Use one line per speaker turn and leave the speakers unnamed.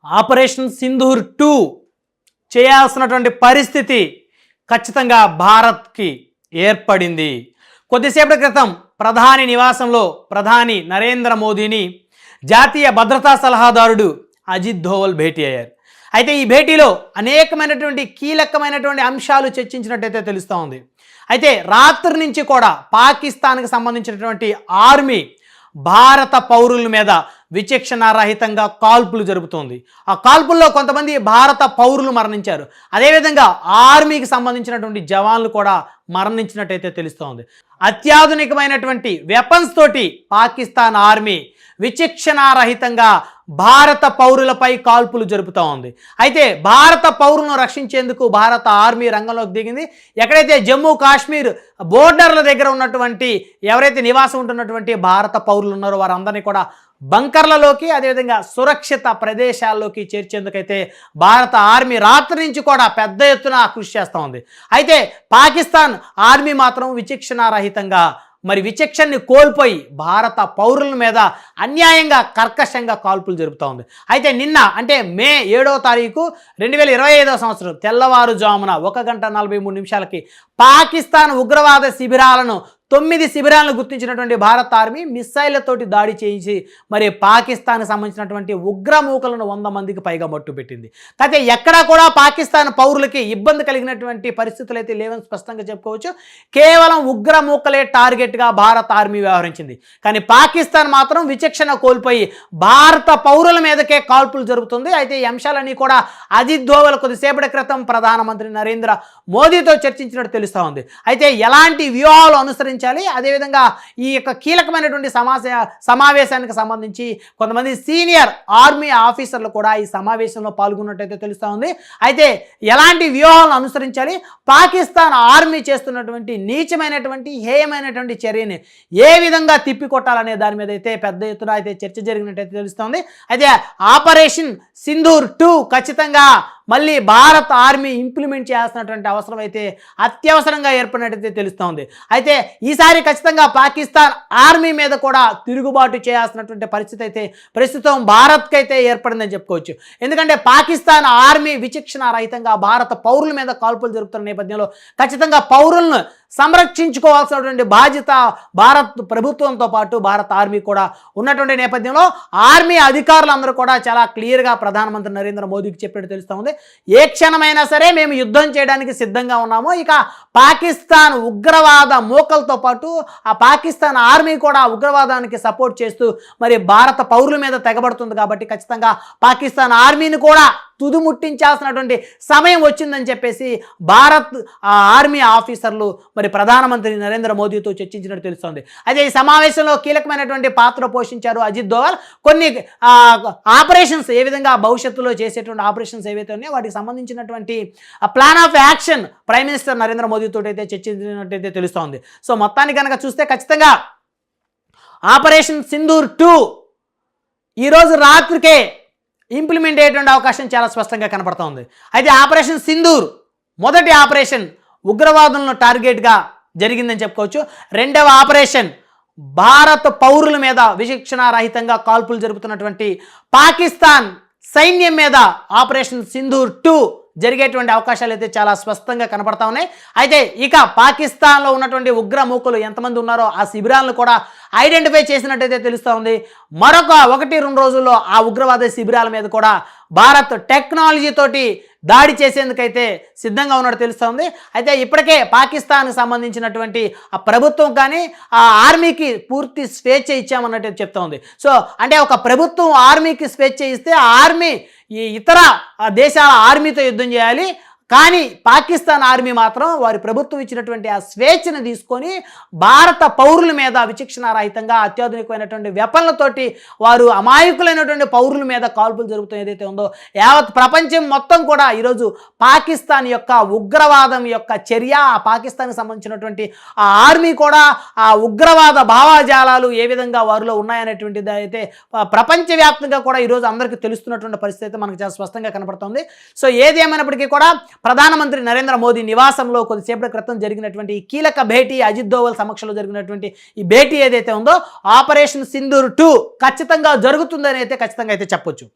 Operation Sindoor 2 చేయాల్సినటువంటి పరిస్థితి ఖచ్చితంగా భారత్కి ఏర్పడింది. కొద్దిసేపటి క్రితం ప్రధాని నివాసంలో ప్రధాని నరేంద్ర మోదీని జాతీయ భద్రతా సలహాదారుడు అజిత్ ధోవల్ భేటీ అయ్యారు. అయితే ఈ భేటీలో అనేకమైనటువంటి కీలకమైనటువంటి అంశాలు చర్చించినట్టయితే తెలుస్తూ ఉంది. అయితే రాత్రి నుంచి కూడా పాకిస్తాన్కి సంబంధించినటువంటి ఆర్మీ భారత పౌరుల మీద విచక్షణారహితంగా కాల్పులు జరుపుతోంది. ఆ కాల్పుల్లో కొంతమంది భారత పౌరులు మరణించారు. అదేవిధంగా ఆర్మీకి సంబంధించినటువంటి జవాన్లు కూడా మరణించినట్టయితే తెలుస్తోంది. అత్యాధునికమైనటువంటి వెపన్స్ తోటి పాకిస్తాన్ ఆర్మీ విచక్షణారహితంగా భారత పౌరులపై కాల్పులు జరుపుతూ ఉంది. అయితే భారత పౌరులను రక్షించేందుకు భారత ఆర్మీ రంగంలోకి దిగింది. ఎక్కడైతే జమ్మూ కాశ్మీర్ బోర్డర్ల దగ్గర ఉన్నటువంటి ఎవరైతే నివాసం ఉంటున్నటువంటి భారత పౌరులు ఉన్నారో వారందరినీ కూడా బంకర్లలోకి అదేవిధంగా సురక్షిత ప్రదేశాల్లోకి చేర్చేందుకైతే భారత ఆర్మీ రాత్రి నుంచి కూడా పెద్ద ఎత్తున కృషి చేస్తూ ఉంది. అయితే పాకిస్తాన్ ఆర్మీ మాత్రం విచక్షణారహితంగా విచక్షణని కోల్పోయి భారత పౌరుల మీద అన్యాయంగా కర్కశంగా కాల్పులు జరుపుతూ ఉంది. అయితే నిన్న అంటే మే 7వ తారీఖు 2025వ సంవత్సరం తెల్లవారుజామున 1:43 పాకిస్తాన్ ఉగ్రవాద శిబిరాలను 9 శిబిరాలను గుర్తించినటువంటి భారత ఆర్మీ మిస్సైళ్లతోటి దాడి చేయించి పాకిస్తాన్కి సంబంధించినటువంటి ఉగ్రమూకలను 100 మందికి పైగా మట్టుపెట్టింది. అయితే ఎక్కడా కూడా పాకిస్తాన్ పౌరులకి ఇబ్బంది కలిగినటువంటి పరిస్థితులు అయితే లేవని స్పష్టంగా చెప్పుకోవచ్చు. కేవలం ఉగ్రమూకలే టార్గెట్గా భారత ఆర్మీ వ్యవహరించింది. కానీ పాకిస్తాన్ మాత్రం విచక్షణ కోల్పోయి భారత పౌరుల మీదకే కాల్పులు జరుపుతుంది. అయితే ఈ అంశాలన్నీ కూడా అజిత్ ధోవల్ కొద్దిసేపటి క్రితం ప్రధానమంత్రి నరేంద్ర మోదీతో చర్చించినట్టు తెలుస్తూ ఉంది. అయితే ఎలాంటి వ్యూహాలు అనుసరించాలి, అదేవిధంగా ఈ యొక్క కీలకమైనటువంటి సమావేశానికి సంబంధించి కొంతమంది సీనియర్ ఆర్మీ ఆఫీసర్లు కూడా ఈ సమావేశంలో పాల్గొన్నట్టయితే తెలుస్తూ ఉంది. అయితే ఎలాంటి వ్యూహాలను అనుసరించాలి, పాకిస్తాన్ ఆర్మీ చేస్తున్నటువంటి నీచమైనటువంటి హేయమైనటువంటి చర్యని ఏ విధంగా తిప్పికొట్టాలనే దాని మీద అయితే పెద్ద ఎత్తున అయితే చర్చ జరిగినట్టయితే తెలుస్తోంది. అయితే ఆపరేషన్ సింధూర్ 2 ఖచ్చితంగా మళ్ళీ భారత ఆర్మీ ఇంప్లిమెంట్ చేయాల్సినటువంటి అవసరం అయితే అత్యవసరంగా ఏర్పడినట్టయితే తెలుస్తోంది. అయితే ఈసారి ఖచ్చితంగా పాకిస్తాన్ ఆర్మీ మీద కూడా తిరుగుబాటు చేయాల్సినటువంటి పరిస్థితి అయితే ప్రస్తుతం భారత్కి అయితే ఏర్పడిందని చెప్పుకోవచ్చు. ఎందుకంటే పాకిస్తాన్ ఆర్మీ విచక్షణారహితంగా భారత పౌరుల మీద కాల్పులు జరుపుతున్న నేపథ్యంలో ఖచ్చితంగా పౌరులను సంరక్షించుకోవాల్సినటువంటి బాధ్యత భారత్ ప్రభుత్వంతో పాటు భారత ఆర్మీ కూడా ఉన్నటువంటి నేపథ్యంలో ఆర్మీ అధికారులందరూ కూడా చాలా క్లియర్గా ప్రధానమంత్రి నరేంద్ర మోదీకి చెప్పినట్టు తెలుస్తూ ఉంది. ఏ క్షణమైనా సరే మేము యుద్ధం చేయడానికి సిద్ధంగా ఉన్నాము. ఇక పాకిస్తాన్ ఉగ్రవాద మూకలతో పాటు ఆ పాకిస్తాన్ ఆర్మీ కూడా ఉగ్రవాదానికి సపోర్ట్ చేస్తూ భారత పౌరుల మీద తెగబడుతుంది. కాబట్టి ఖచ్చితంగా పాకిస్తాన్ ఆర్మీని కూడా తుదుముట్టించాల్సినటువంటి సమయం వచ్చిందని చెప్పేసి భారత్ ఆర్మీ ఆఫీసర్లు ప్రధానమంత్రి నరేంద్ర మోదీతో చర్చించినట్టు తెలుస్తోంది. అయితే ఈ సమావేశంలో కీలకమైనటువంటి పాత్ర పోషించారు అజిత్ ధోవల్. కొన్ని ఆపరేషన్స్ ఏ విధంగా భవిష్యత్తులో చేసేటువంటి ఆపరేషన్స్ ఏవైతే ఉన్నాయో వాటికి సంబంధించినటువంటి plan of action prime minister Narendra మోదీతో అయితే చర్చించినట్టయితే తెలుస్తోంది. సో మొత్తాన్ని కనుక చూస్తే ఖచ్చితంగా ఆపరేషన్ సింధూర్ 2 ఈరోజు రాత్రికే ఇంప్లిమెంట్ అయ్యేటువంటి అవకాశం చాలా స్పష్టంగా కనపడుతోంది. అయితే ఆపరేషన్ సింధూర్ మొదటి ఆపరేషన్ ఉగ్రవాదులను టార్గెట్గా జరిగిందని చెప్పుకోవచ్చు. రెండవ ఆపరేషన్ భారత పౌరుల మీద విచక్షణారహితంగా కాల్పులు జరుపుతున్నటువంటి పాకిస్తాన్ సైన్యం మీద ఆపరేషన్ సింధూర్ 2 జరిగేటువంటి అవకాశాలు అయితే చాలా స్పష్టంగా కనపడతా ఉన్నాయి. అయితే ఇక పాకిస్తాన్లో ఉన్నటువంటి ఉగ్రమూకలు ఎంతమంది ఉన్నారో ఆ శిబిరాలను కూడా ఐడెంటిఫై చేసినట్టయితే తెలుస్తూ ఉంది. మరొక 1-2 రోజుల్లో ఆ ఉగ్రవాద శిబిరాల మీద కూడా భారత్ టెక్నాలజీ తోటి దాడి చేసేందుకైతే సిద్ధంగా ఉన్నట్టు తెలుస్తూ ఉంది. అయితే ఇప్పటికే పాకిస్తాన్కి సంబంధించినటువంటి ఆ ప్రభుత్వం కానీ ఆ ఆర్మీకి పూర్తి స్వేచ్ఛ ఇచ్చామన్నట్టు చెప్తా ఉంది. సో అంటే ఒక ప్రభుత్వం ఆర్మీకి స్వేచ్ఛ ఇస్తే ఆ ఆర్మీ ఈ ఇతర దేశాల ఆర్మీతో యుద్ధం చేయాలి. కానీ పాకిస్తాన్ ఆర్మీ మాత్రం వారి ప్రభుత్వం ఇచ్చినటువంటి ఆ స్వేచ్ఛను తీసుకొని భారత పౌరుల మీద విచక్షణారహితంగా అత్యాధునికమైనటువంటి వెపన్లతోటి వారు అమాయకులైనటువంటి పౌరుల మీద కాల్పులు జరుగుతాయి ఏదైతే ఉందో యావత్ ప్రపంచం మొత్తం కూడా ఈరోజు పాకిస్తాన్ యొక్క ఉగ్రవాదం యొక్క చర్య, ఆ పాకిస్తాన్కి సంబంధించినటువంటి ఆ ఆర్మీ కూడా ఆ ఉగ్రవాద భావజాలాలు ఏ విధంగా వారిలో ఉన్నాయనేటువంటిది అయితే ప్రపంచవ్యాప్తంగా కూడా ఈరోజు అందరికీ తెలుస్తున్నటువంటి పరిస్థితి అయితే మనకు చాలా స్పష్టంగా కనపడుతుంది. సో ఏది ఏమైనప్పటికీ కూడా ప్రధానమంత్రి నరేంద్ర మోదీ నివాసంలో కొద్దిసేపటి క్రితం జరిగినటువంటి కీలక భేటీ అజిత్ ధోవల్ సమక్షంలో జరిగినటువంటి ఈ భేటీ ఏదైతే ఉందో ఆపరేషన్ సింధూర్ 2 ఖచ్చితంగా జరుగుతుందని అయితే ఖచ్చితంగా అయితే చెప్పొచ్చు.